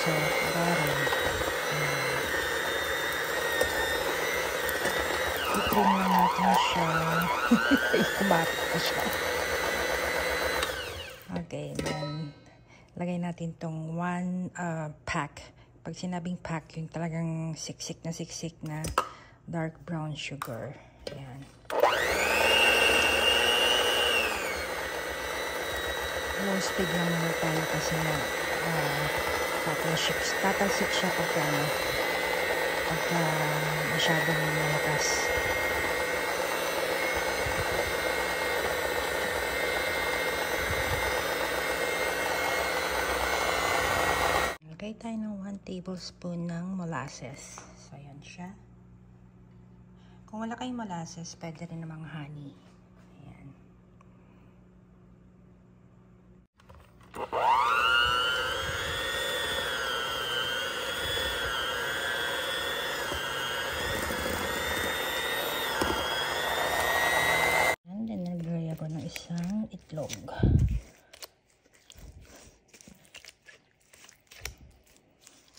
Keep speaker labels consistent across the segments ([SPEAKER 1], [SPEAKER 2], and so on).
[SPEAKER 1] So, butter. I-cream lang natin siya. Kumata pa siya. Okay, then, lagay natin tong 1 pack. Pag sinabing pack, yung talagang siksik na dark brown sugar. Ayan. Low speed lang muna tayo kasi na tatalsik siya pagka masyadong malakas. Lagay tayo ng 1 tablespoon ng molasses. So, ayan siya. Kung wala kayong molasses, pwede rin namang honey. Ayan. And then, naglagay ako ng isang itlog.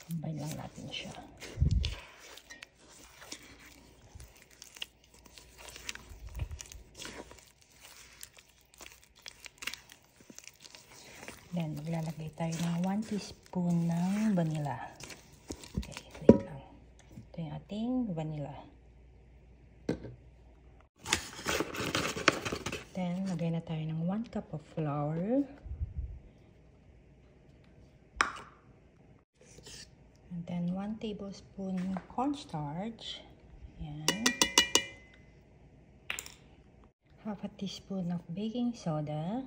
[SPEAKER 1] Combine lang natin siya. Then, maglalagay tayo ng 1 teaspoon ng vanilla. Okay, wait lang. Ito yung ating vanilla. Then, lagay na tayo ng 1 cup of flour. And then, 1 tablespoon cornstarch. Ayan. Half a teaspoon of baking soda.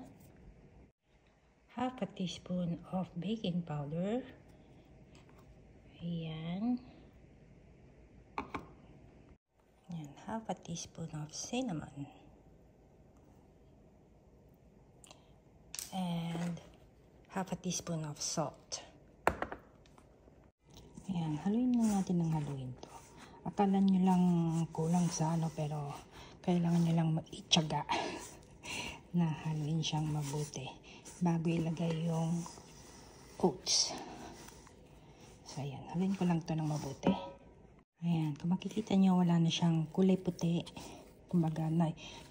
[SPEAKER 1] Half a teaspoon of baking powder. Ayan. Ayan. Half a teaspoon of cinnamon. And half a teaspoon of salt. Ayan, haluin na natin ng haluin to. Akala nyo lang kulang sa pero kailangan nyo lang mag-itsaga na haluin siyang mabuti bago ilagay yung oats. So, ayan, haluin ko lang to ng mabuti. Ayan, kung makikita nyo, wala na siyang kulay puti. Kumbaga,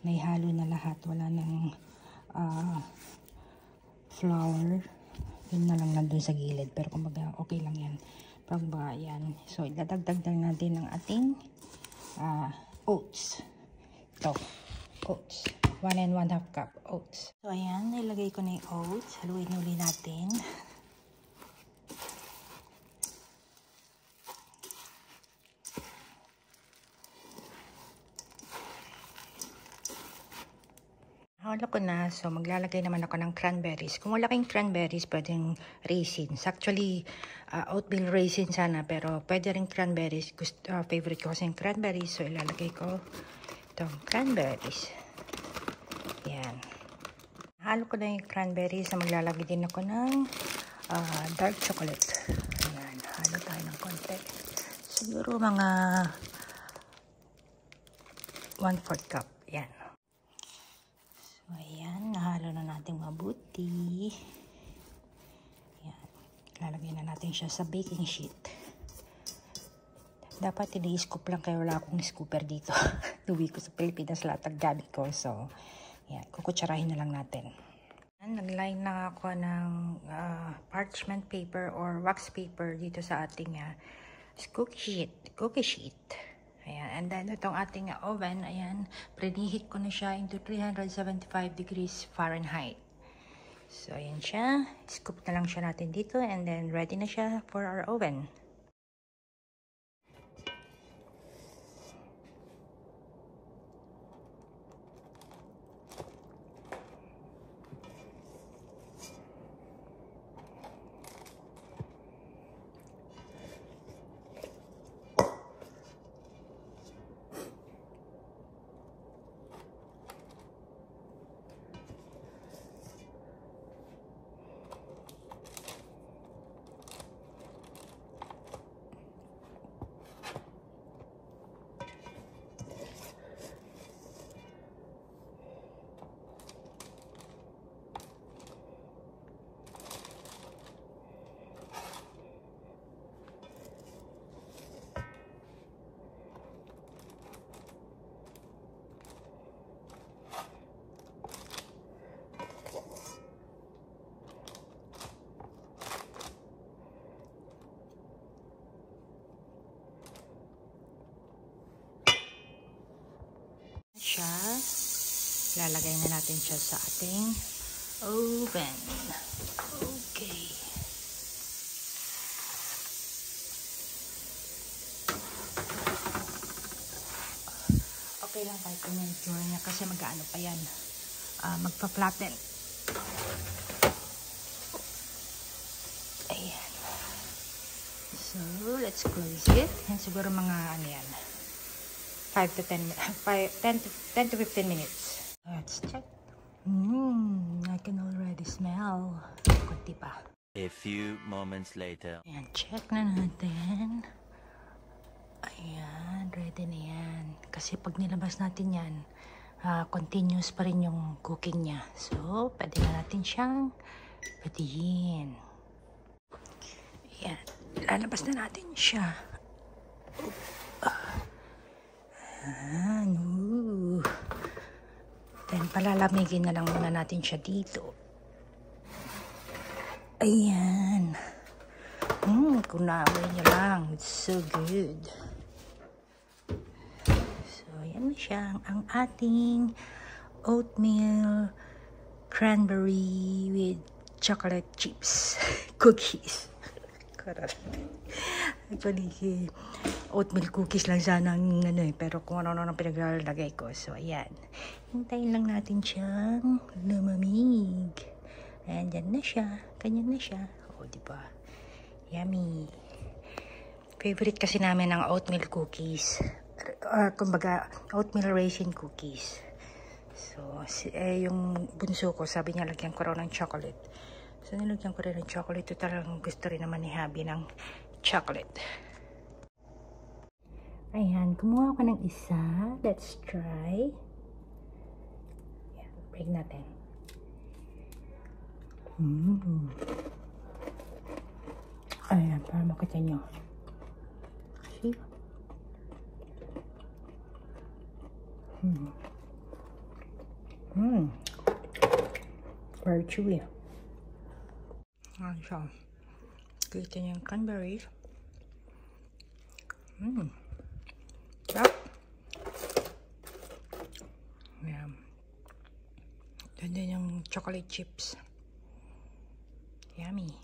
[SPEAKER 1] naihalo na lahat. Wala nang flour. Yun na lang nandun sa gilid. Pero kumbaga, okay lang yan. Pagba, yan. So, idadagdag na natin ang ating oats. Ito, oats. 1 and 1/2 cup oats. So, ayan. Nilagay ko na yung oats. Haluin uli natin. Halo ko na. So, maglalagay naman ako ng cranberries. Kung wala kayong cranberries, pwedeng raisins. Actually, oatmeal raisin sana, pero pwede rin cranberries. Favorite ko kasi yung cranberries. So, ilalagay ko itong cranberries. Yan. Halo ko na yung cranberries. So, maglalagay din ako ng dark chocolate. Yan. Halo tayo ng konti. Siguro mga 1/4 cup. Yan. So, ayan, nahalo na natin mabuti. Ayan, lalagay na natin siya sa baking sheet. Dapat ini-scoop lang kaya wala akong scooper dito. Uwi ko sa Pilipinas lahat ang gabi ko. So, ayan, kukutsarahin na lang natin. Nag-line na ako ng parchment paper or wax paper dito sa ating cookie sheet. Ayan, and then itong ating oven, ayan, preheat ko na siya into 375 degrees Fahrenheit. So, ayan siya. Scoop na lang siya natin dito and then ready na siya for our oven. siya. Lalagay na natin siya sa ating oven. Okay. Okay lang kahit ganyan yung tsura niya kasi mag-ano pa yan. Magpa-flatten. Ayan. So, let's close it. Yan siguro mga ano yan. 10 to 15 minutes. Let's check. I can already smell. Kunti pa.
[SPEAKER 2] A few moments later.
[SPEAKER 1] Ayan, check na natin. Ayan, ready na yan. Kasi pag nilabas natin yan, continuous pa rin yung cooking niya. So, pwede na natin siyang patihin. Ayan, lalabas na natin siya. Ayan, then, palalamigin na lang muna natin siya dito. Ayan. Kunawin niya lang. It's so good. So, yan na siya. Ang ating oatmeal cranberry with chocolate chips cookies. Actually, oatmeal cookies lang sana ang ano pero kung ano-ano nang pinaglalagay ko. So, ayan. Hintayin lang natin siyang lumamig. Ayan, dyan na siya. Ganyan na siya. O, diba? Yummy. Favorite kasi namin ang oatmeal cookies. Kumbaga, oatmeal raisin cookies. So, yung bunso ko, sabi niya lagyan ko raw ng chocolate. So, nilagyan ko rin ng chocolate. Ito talagang gusto rin naman ni Habi ng chocolate. Ayan, kumuha ko ng isa. Let's try. Ayan, break natin. Ayan, para makita nyo. See? Very chewy. Ayan siya. Kita niyo yung cranberry. Sarap. Ayan. Then yung chocolate chips. Yummy.